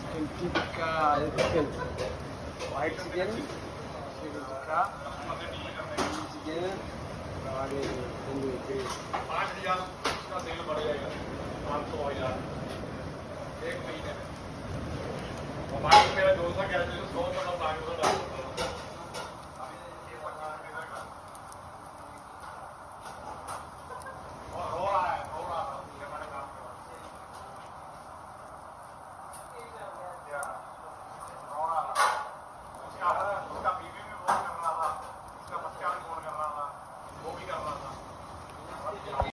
Chicken tikka, chicken white chicken, chicken tikka, chicken और tandoori gravy. 5,000 का तेल बढ़ जाएगा, 500,000 एक महीने में। और बाकी मेरा डोसा क्या है, 100 तो लाख